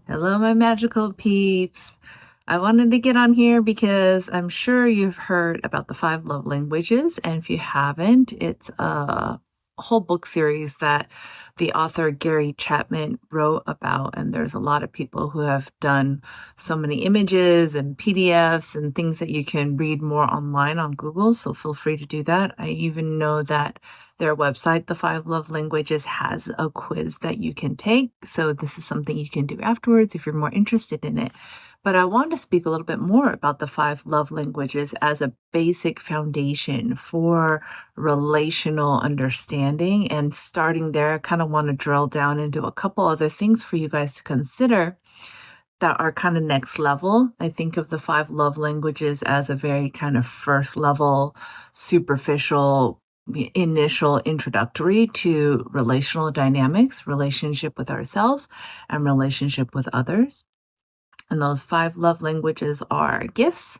Hello, my magical peeps. I wanted to get on here because I'm sure you've heard about the five love languages. And if you haven't, it's a whole book series that the author Gary Chapman wrote about. And there's a lot of people who have done so many images and PDFs and things that you can read more online on Google. So feel free to do that. I even know that their website, The Five Love Languages, has a quiz that you can take. So this is something you can do afterwards if you're more interested in it. But I want to speak a little bit more about the five love languages as a basic foundation for relational understanding. And starting there, I kind of want to drill down into a couple other things for you guys to consider that are kind of next level. I think of the five love languages as a very kind of first level, superficial, initial introductory to relational dynamics, relationship with ourselves, and relationship with others. And those five love languages are gifts,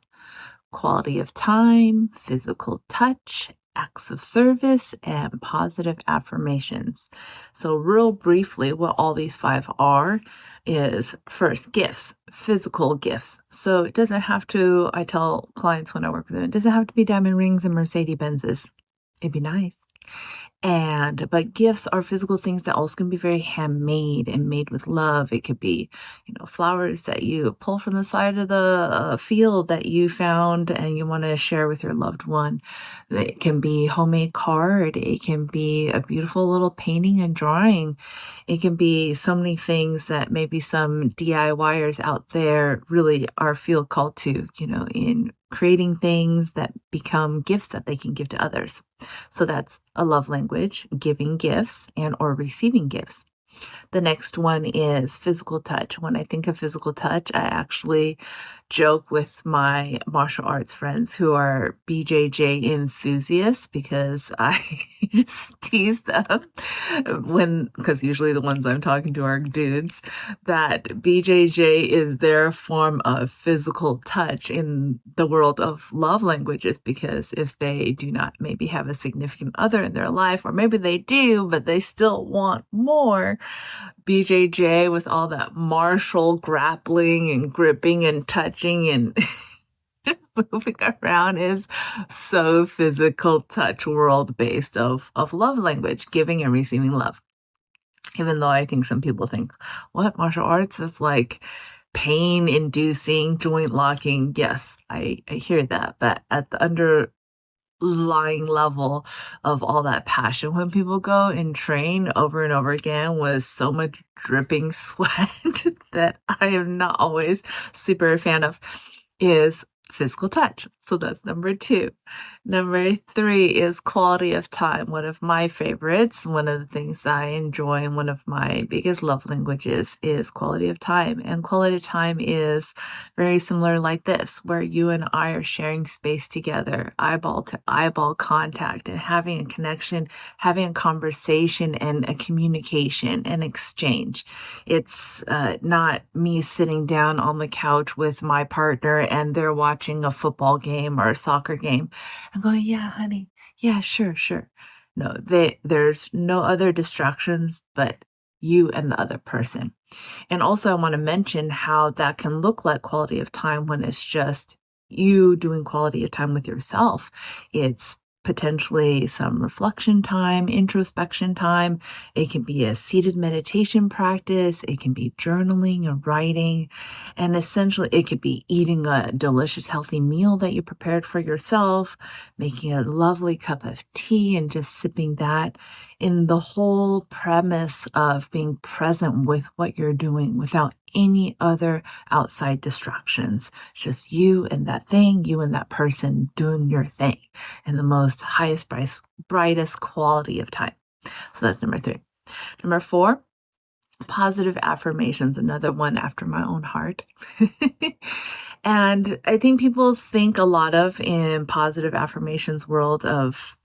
quality of time, physical touch, acts of service, and positive affirmations. So, real briefly, what all these five are is first gifts, physical gifts. So, it doesn't have to, I tell clients when I work with them, it doesn't have to be diamond rings and Mercedes Benzes. It'd be nice. But gifts are physical things that also can be very handmade and made with love. It could be, flowers that you pull from the side of the field that you found and you want to share with your loved one. It can be homemade card. It can be a beautiful little painting and drawing. It can be so many things that maybe some DIYers out there really are feel called to, in creating things that become gifts that they can give to others. So that's a love language, giving gifts and or receiving gifts. The next one is physical touch. When I think of physical touch, I actually joke with my martial arts friends who are BJJ enthusiasts because I just tease them because usually the ones I'm talking to are dudes, that BJJ is their form of physical touch in the world of love languages, because if they do not maybe have a significant other in their life, or maybe they do, but they still want more, BJJ with all that martial grappling and gripping and touching and moving around is so physical touch world based of love language, giving and receiving love. Even though I think some people think, what, martial arts is like pain inducing, joint locking. Yes, I hear that. But at the underlying level of all that passion when people go and train over and over again with so much dripping sweat that I am not always super a fan of, is physical touch. So that's number two. Number three is quality of time. One of my favorites, one of the things I enjoy, and one of my biggest love languages is quality of time. And quality of time is very similar like this, where you and I are sharing space together, eyeball to eyeball contact, and having a connection, having a conversation and a communication and exchange. It's not me sitting down on the couch with my partner and they're watching a football game or a soccer game. I'm going, yeah, honey. Yeah, sure, sure. No, there's no other distractions but you and the other person. And also, I want to mention how that can look like quality of time when it's just you doing quality of time with yourself. It's potentially some reflection time, introspection time. It can be a seated meditation practice. It can be journaling and writing. And essentially, it could be eating a delicious, healthy meal that you prepared for yourself, making a lovely cup of tea and just sipping that, in the whole premise of being present with what you're doing without any other outside distractions. It's just you and that thing, you and that person doing your thing in the most highest, brightest quality of time. So that's number three. Number four, positive affirmations, another one after my own heart. And I think people think a lot of in positive affirmations world of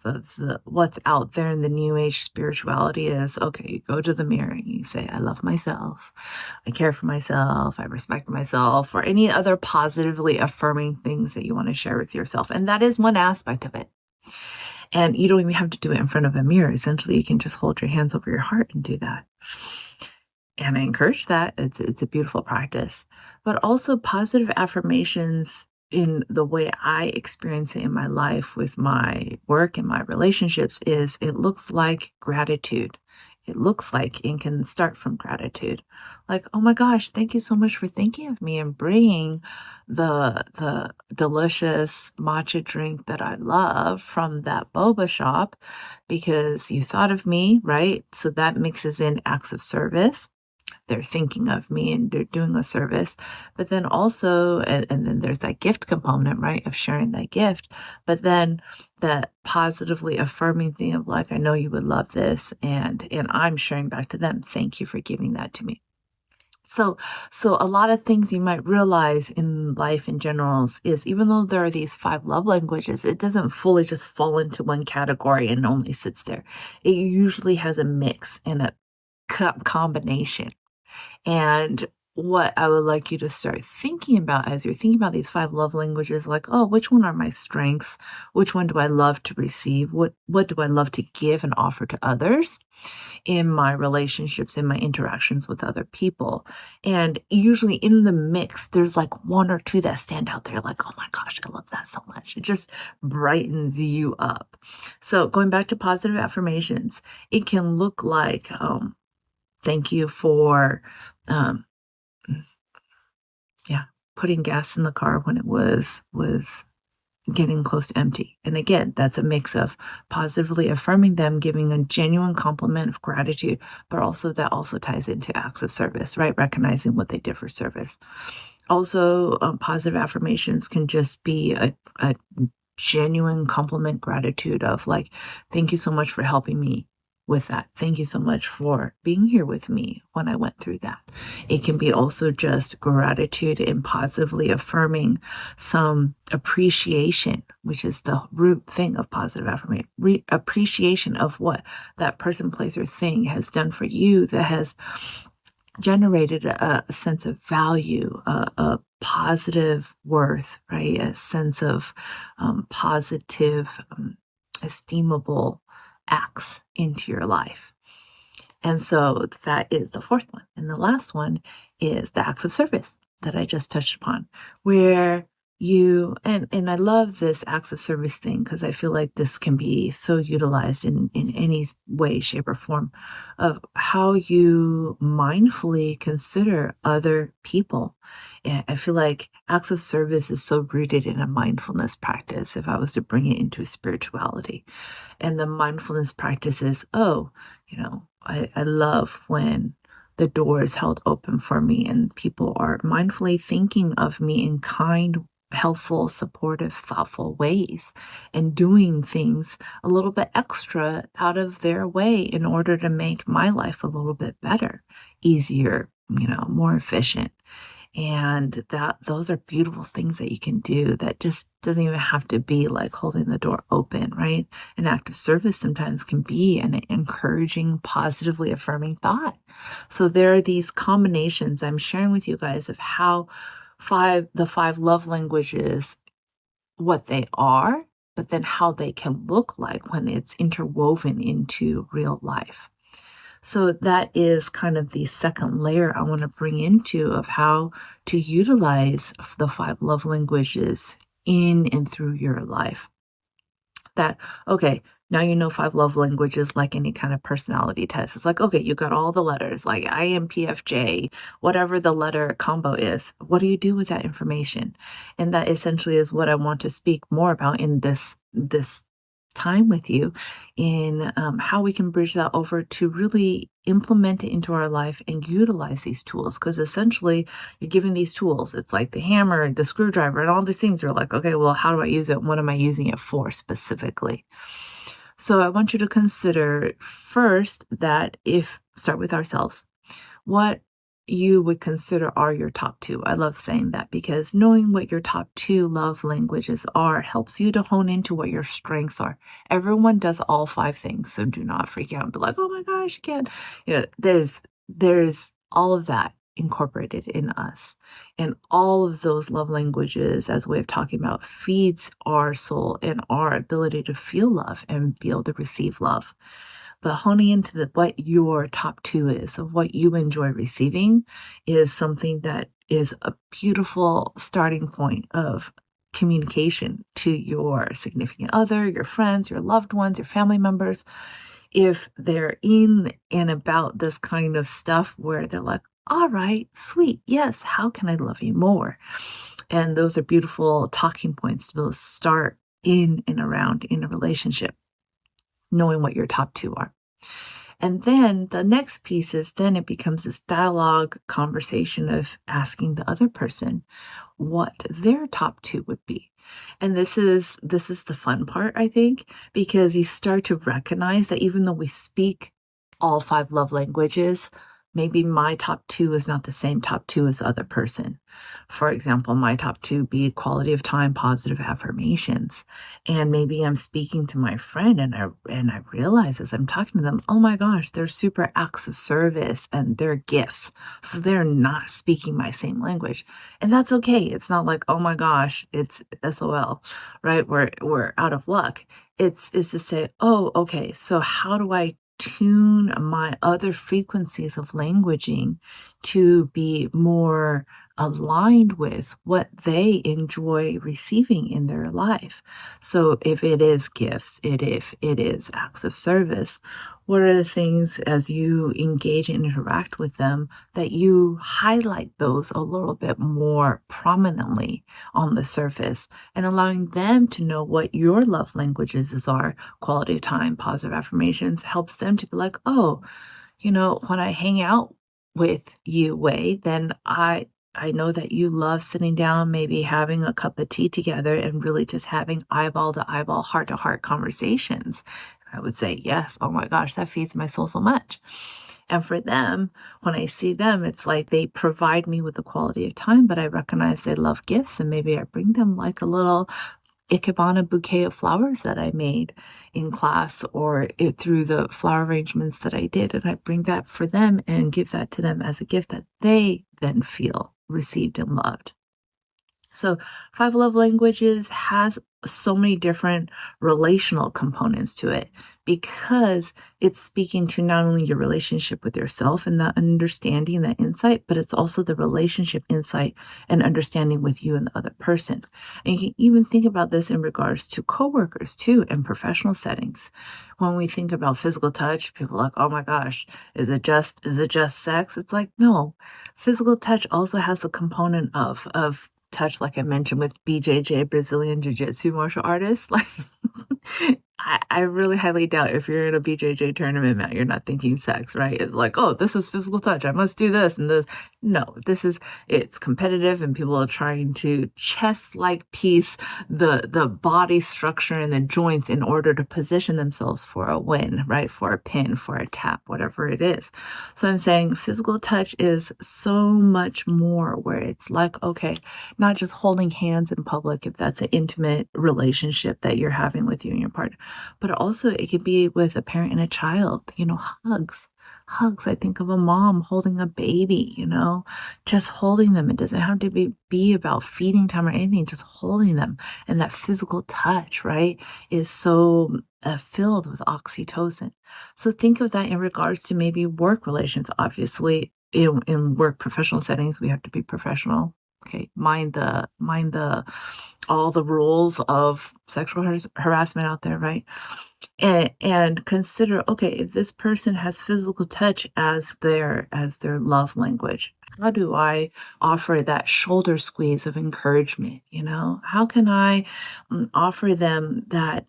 what's out there in the new age spirituality is, okay, you go to the mirror and you say, I love myself, I care for myself, I respect myself, or any other positively affirming things that you want to share with yourself. And that is one aspect of it. And you don't even have to do it in front of a mirror. Essentially, you can just hold your hands over your heart and do that. And I encourage that. It's a beautiful practice. But also positive affirmations in the way I experience it in my life with my work and my relationships is it looks like gratitude. It looks like it can start from gratitude. Like, oh my gosh, thank you so much for thinking of me and bringing the delicious matcha drink that I love from that boba shop because you thought of me, right? So that mixes in acts of service. They're thinking of me and they're doing a service. But then also, and then there's that gift component, right, of sharing that gift. But then that positively affirming thing of like, I know you would love this, and I'm sharing back to them, thank you for giving that to me. So a lot of things you might realize in life in general is even though there are these five love languages, it doesn't fully just fall into one category and only sits there. It usually has a mix and a combination. And what I would like you to start thinking about as you're thinking about these five love languages, like, oh, which one are my strengths? Which one do I love to receive? What do I love to give and offer to others in my relationships, in my interactions with other people? And usually in the mix, there's like one or two that stand out there, like, oh my gosh, I love that so much. It just brightens you up. So going back to positive affirmations, it can look like, thank you for, um, yeah, putting gas in the car when it was getting close to empty. And again, that's a mix of positively affirming them, giving a genuine compliment of gratitude, but also that also ties into acts of service, right? Recognizing what they did for service. Also, positive affirmations can just be a genuine compliment gratitude of like, thank you so much for helping me with that. Thank you so much for being here with me when I went through that. It can be also just gratitude and positively affirming some appreciation, which is the root thing of positive affirmation, appreciation of what that person, place, or thing has done for you that has generated a sense of value, a positive worth, right? A sense of positive, esteemable acts into your life. And so that is the fourth one. And the last one is the acts of service that I just touched upon, where you and I love this acts of service thing because I feel like this can be so utilized in any way, shape, or form of how you mindfully consider other people. And I feel like acts of service is so rooted in a mindfulness practice if I was to bring it into spirituality. And the mindfulness practice is, oh, I love when the door is held open for me and people are mindfully thinking of me in kind, helpful, supportive, thoughtful ways and doing things a little bit extra out of their way in order to make my life a little bit better, easier, more efficient. And those are beautiful things that you can do that just doesn't even have to be like holding the door open, right? An act of service sometimes can be an encouraging, positively affirming thought. So there are these combinations I'm sharing with you guys of how the five love languages, what they are, but then how they can look like when it's interwoven into real life. So that is kind of the second layer I want to bring into of how to utilize the five love languages in and through your life. That, okay, now you know five love languages like any kind of personality test. It's like, okay, you got all the letters, like INFJ, whatever the letter combo is. What do you do with that information? And that essentially is what I want to speak more about in this time with you in how we can bridge that over to really implement it into our life and utilize these tools. Because essentially, you're giving these tools. It's like the hammer, the screwdriver, and all these things are like, okay, well, how do I use it? What am I using it for specifically? So I want you to consider first that start with ourselves, what you would consider are your top two. I love saying that because knowing what your top two love languages are helps you to hone into what your strengths are. Everyone does all five things, so do not freak out and be like, oh my gosh, you can't. There's all of that incorporated in us. And all of those love languages, as a way of talking about, feeds our soul and our ability to feel love and be able to receive love. But honing into what your top two is of what you enjoy receiving is something that is a beautiful starting point of communication to your significant other, your friends, your loved ones, your family members. If they're in and about this kind of stuff where they're like, all right, sweet, yes, how can I love you more? And those are beautiful talking points to be able to start in and around in a relationship, knowing what your top two are. And then the next piece is then it becomes this dialogue conversation of asking the other person what their top two would be. And this is the fun part, I think, because you start to recognize that even though we speak all five love languages, maybe my top two is not the same top two as the other person. For example, my top two be quality of time, positive affirmations. And maybe I'm speaking to my friend and I realize as I'm talking to them, oh my gosh, they're super acts of service and they're gifts. So they're not speaking my same language. And that's okay. It's not like, oh my gosh, it's SOL, right? We're out of luck. It's to say, oh, okay, so how do I tune my other frequencies of languaging to be more aligned with what they enjoy receiving in their life. So if it is gifts, if it is acts of service, what are the things as you engage and interact with them that you highlight those a little bit more prominently on the surface and allowing them to know what your love languages are, quality of time, positive affirmations, helps them to be like, oh, when I hang out with you, Wei, then I know that you love sitting down, maybe having a cup of tea together and really just having eyeball to eyeball, heart to heart conversations. I would say, yes, oh my gosh, that feeds my soul so much. And for them, when I see them, it's like they provide me with the quality of time, but I recognize they love gifts and maybe I bring them like a little Ikebana bouquet of flowers that I made in class or through the flower arrangements that I did. And I bring that for them and give that to them as a gift that they then feel received and loved. So, five love languages has so many different relational components to it because it's speaking to not only your relationship with yourself and that understanding, that insight, but it's also the relationship insight and understanding with you and the other person. And you can even think about this in regards to coworkers too in professional settings. When we think about physical touch, people are like, oh my gosh, is it just sex? It's like, no. Physical touch also has the component of touch, like I mentioned with BJJ, Brazilian Jiu-Jitsu martial artists. Like, I really highly doubt if you're in a BJJ tournament, Matt, you're not thinking sex, right? It's like, oh, this is physical touch. I must do this and this. No, it's competitive and people are trying to chess-like piece the body structure and the joints in order to position themselves for a win, right? For a pin, for a tap, whatever it is. So I'm saying physical touch is so much more where it's like, okay, not just holding hands in public if that's an intimate relationship that you're having with you and your partner, but also it could be with a parent and a child, hugs. Hugs. I think of a mom holding a baby, just holding them. It doesn't have to be about feeding time or anything, just holding them. And that physical touch, right, is so filled with oxytocin. So think of that in regards to maybe work relations. Obviously, in work professional settings, we have to be professional. Okay, mind the all the rules of sexual harassment out there, right? And consider, okay, if this person has physical touch as their love language, how do I offer that shoulder squeeze of encouragement? How can I offer them that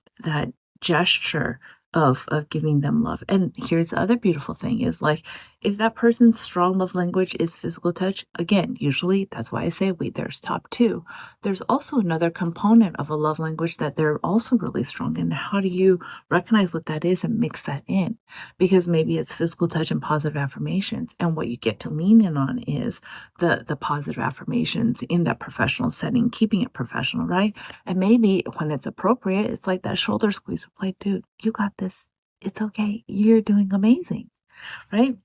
gesture of giving them love? And here's the other beautiful thing is like if that person's strong love language is physical touch, again, usually that's why I say there's top two. There's also another component of a love language that they're also really strong in. How do you recognize what that is and mix that in? Because maybe it's physical touch and positive affirmations. And what you get to lean in on is the positive affirmations in that professional setting, keeping it professional, right? And maybe when it's appropriate, it's like that shoulder squeeze of like, dude, you got this. It's okay. You're doing amazing, right?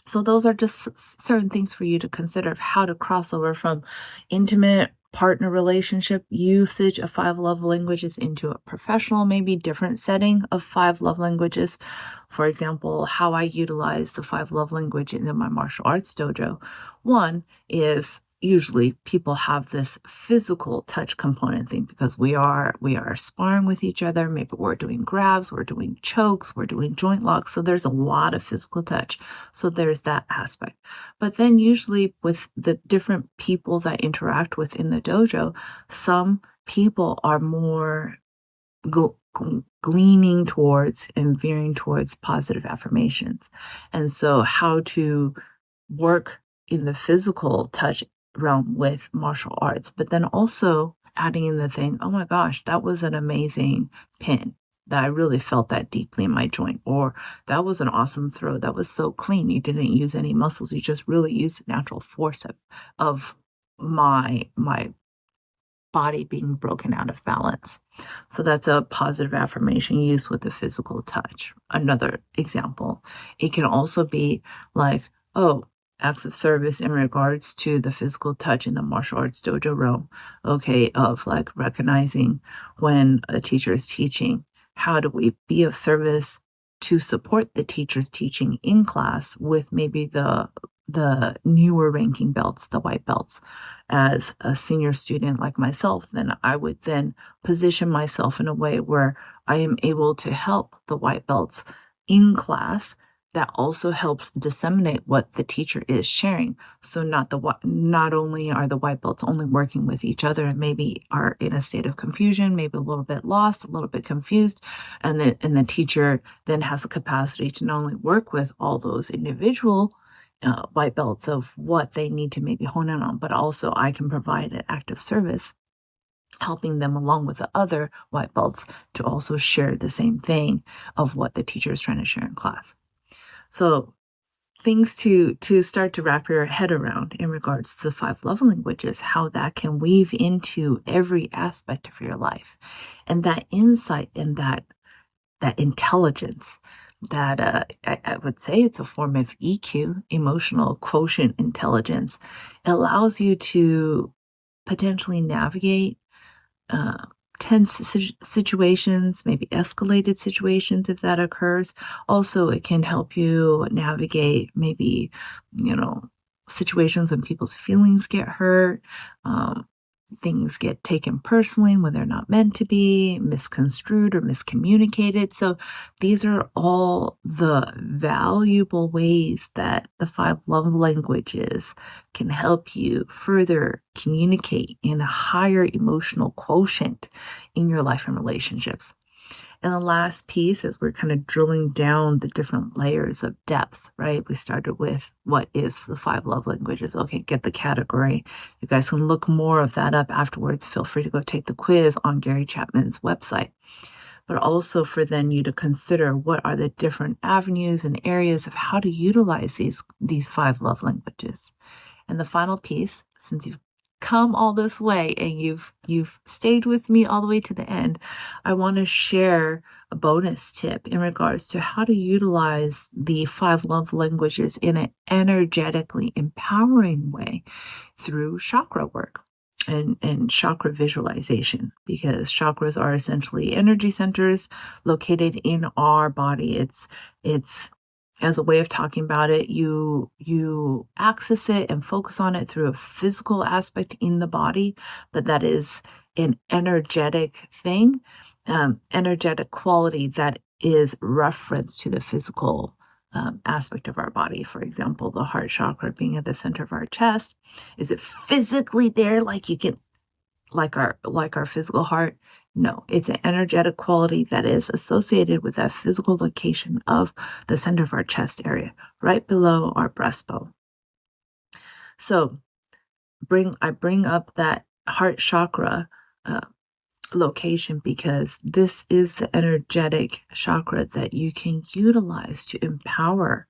So those are just certain things for you to consider of how to cross over from intimate partner relationship usage of five love languages into a professional, maybe different setting of five love languages. For example, how I utilize the five love languages in my martial arts dojo. One is usually people have this physical touch component thing because we are sparring with each other. Maybe we're doing grabs, we're doing chokes, we're doing joint locks. So there's a lot of physical touch. So there's that aspect. But then usually with the different people that interact within the dojo, some people are more gleaning towards and veering towards positive affirmations. And so how to work in the physical touch realm with martial arts, but then also adding in the thing, oh my gosh, that was an amazing pin. That I really felt that deeply in my joint, or that was an awesome throw. That was so clean. You didn't use any muscles. You just really used the natural force of my body being broken out of balance. So that's a positive affirmation used with the physical touch. Another example, it can also be like, oh, acts of service in regards to the physical touch in the martial arts dojo realm. Okay, of like recognizing when a teacher is teaching, how do we be of service to support the teacher's teaching in class with maybe the newer ranking belts, the white belts. As a senior student like myself, then I would then position myself in a way where I am able to help the white belts in class. That also helps disseminate what the teacher is sharing. So not only are the white belts only working with each other and maybe are in a state of confusion, maybe a little bit lost, a little bit confused, and the teacher then has the capacity to not only work with all those individual white belts of what they need to maybe hone in on, but also I can provide an active service helping them along with the other white belts to also share the same thing of what the teacher is trying to share in class. So things to start to wrap your head around in regards to the five love languages, how that can weave into every aspect of your life, and that insight and that intelligence that I would say it's a form of EQ, emotional quotient intelligence. It allows you to potentially navigate uh, tense situations, maybe escalated situations if that occurs. Also, it can help you navigate maybe, situations when people's feelings get hurt. Things get taken personally when they're not meant to be, misconstrued or miscommunicated. So these are all the valuable ways that the five love languages can help you further communicate in a higher emotional quotient in your life and relationships. And the last piece is we're kind of drilling down the different layers of depth, right? We started with what is the five love languages. Okay, get the category. You guys can look more of that up afterwards. Feel free to go take the quiz on Gary Chapman's website. But also for then you to consider what are the different avenues and areas of how to utilize these five love languages. And the final piece, since you've come all this way and you've stayed with me all the way to the end, I want to share a bonus tip in regards to how to utilize the five love languages in an energetically empowering way through chakra work and chakra visualization, because chakras are essentially energy centers located in our body. It's as a way of talking about it, you access it and focus on it through a physical aspect in the body, but that is an energetic thing, energetic quality that is referenced to the physical aspect of our body. For example, the heart chakra being at the center of our chest. Is it physically there like you can like our physical heart? No, it's an energetic quality that is associated with that physical location of the center of our chest area, right below our breastbone. So I bring up that heart chakra location because this is the energetic chakra that you can utilize to empower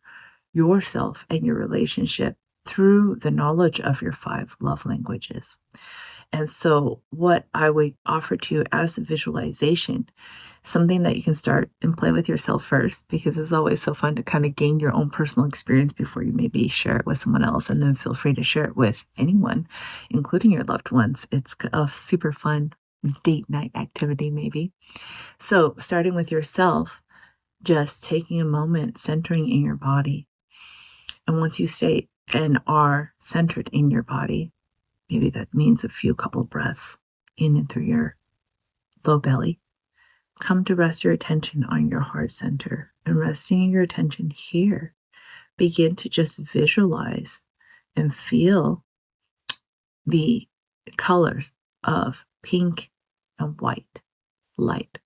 yourself and your relationship through the knowledge of your five love languages. And so, what I would offer to you as a visualization, something that you can start and play with yourself first, because it's always so fun to kind of gain your own personal experience before you maybe share it with someone else. And then feel free to share it with anyone, including your loved ones. It's a super fun date night activity, maybe. So, starting with yourself, just taking a moment, centering in your body. And once you stay and are centered in your body, maybe that means a few couple breaths in and through your low belly. Come to rest your attention on your heart center, and resting your attention here, begin to just visualize and feel the colors of pink and white light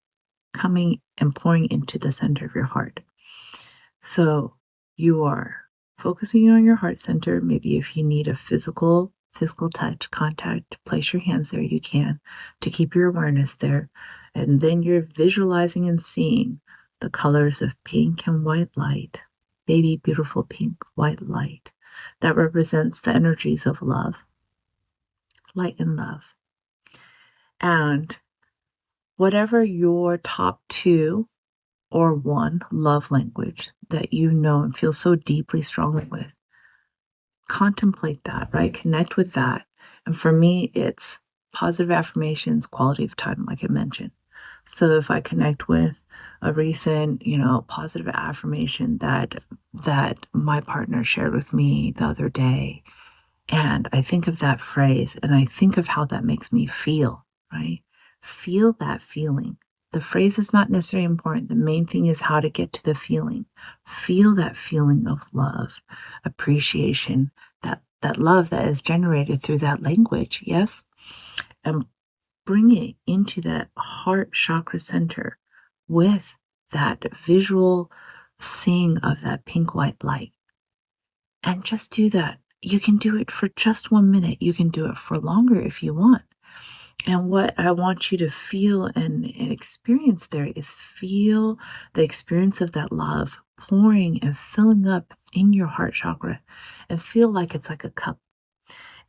coming and pouring into the center of your heart. So you are focusing on your heart center. Maybe if you need a physical touch, contact, place your hands there, you can, to keep your awareness there. And then you're visualizing and seeing the colors of pink and white light, baby, beautiful pink, white light that represents the energies of love, light and love. And whatever your top two or one love language that you know and feel so deeply strongly with, contemplate that, right? Connect with that. And for me, it's positive affirmations, quality of time, like I mentioned. So if I connect with a recent, positive affirmation that my partner shared with me the other day, and I think of that phrase and I think of how that makes me feel, right? Feel that feeling. The phrase is not necessarily important. The main thing is how to get to the feeling. Feel that feeling of love, appreciation, that love that is generated through that language, yes? And bring it into that heart chakra center with that visual seeing of that pink white light. And just do that. You can do it for just 1 minute. You can do it for longer if you want. And what I want you to feel and experience there is feel the experience of that love pouring and filling up in your heart chakra, and feel like it's like a cup.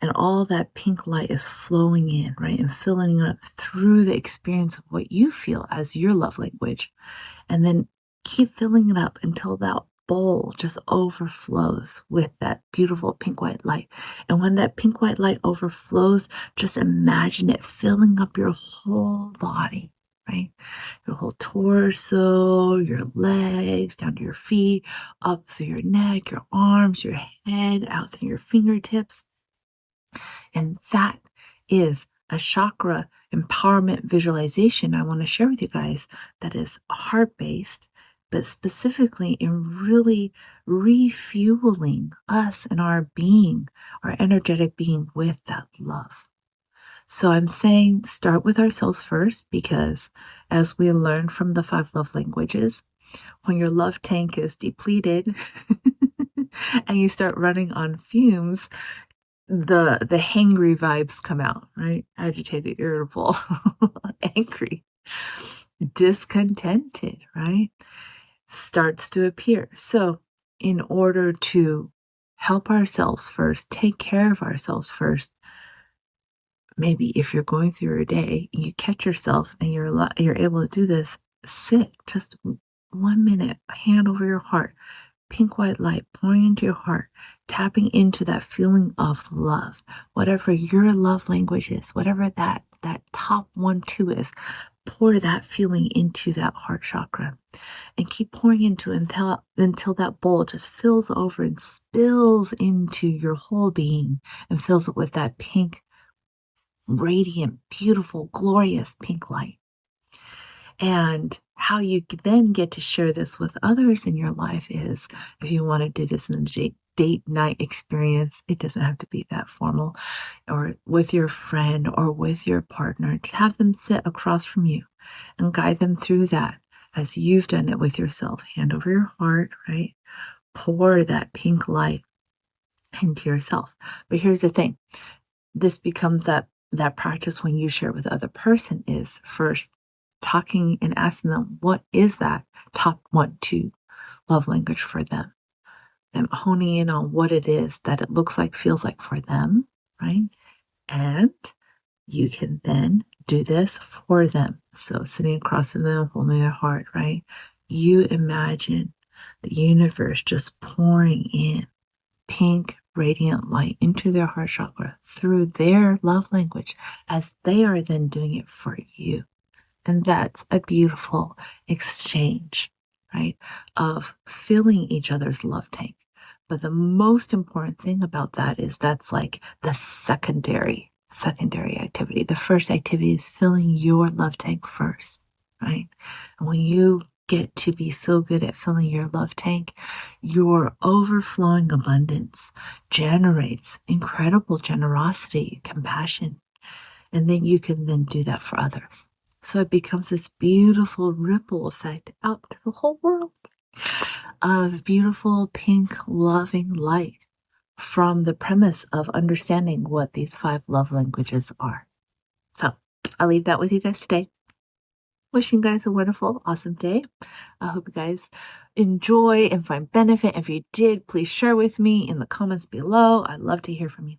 And all that pink light is flowing in, right? And filling up through the experience of what you feel as your love language. And then keep filling it up until that bowl just overflows with that beautiful pink white light. And when that pink white light overflows, just imagine it filling up your whole body, right? Your whole torso, your legs, down to your feet, up through your neck, your arms, your head, out through your fingertips. And that is a chakra empowerment visualization I want to share with you guys that is heart-based, but specifically in really refueling us and our being, our energetic being, with that love. So I'm saying start with ourselves first, because as we learn from the 5 love languages, when your love tank is depleted and you start running on fumes, the hangry vibes come out, right? Agitated, irritable, angry, discontented, right? Starts to appear. So in order to help ourselves first, take care of ourselves first, maybe if you're going through your day, you catch yourself and you're able to do this, sit just 1 minute, hand over your heart, pink white light pouring into your heart, tapping into that feeling of love, whatever your love language is, whatever that top 1, 2 is, pour that feeling into that heart chakra and keep pouring into it until that bowl just fills over and spills into your whole being and fills it with that pink, radiant, beautiful, glorious pink light. And how you then get to share this with others in your life is, if you want to do this in a date night experience, it doesn't have to be that formal, or with your friend or with your partner, to have them sit across from you and guide them through that as you've done it with yourself. Hand over your heart, right? Pour that pink light into yourself. But here's the thing. This becomes that practice when you share with the other person is first talking and asking them, what is that top 1, 2 love language for them? And honing in on what it is that it looks like, feels like for them, right? And You can then do this for them. So sitting across from them, holding their heart, right? You imagine the universe just pouring in pink, radiant light into their heart chakra through their love language as they are then doing it for you. And that's a beautiful exchange, right? Of filling each other's love tank. But the most important thing about that is that's like the secondary activity. The first activity is filling your love tank first, right? And when you get to be so good at filling your love tank, your overflowing abundance generates incredible generosity, compassion, and then you can then do that for others. So it becomes this beautiful ripple effect out to the whole world of beautiful pink loving light from the premise of understanding what these 5 love languages are. So I'll leave that with you guys today. Wishing you guys a wonderful, awesome day. I hope you guys enjoy and find benefit. If you did, please share with me in the comments below. I'd love to hear from you.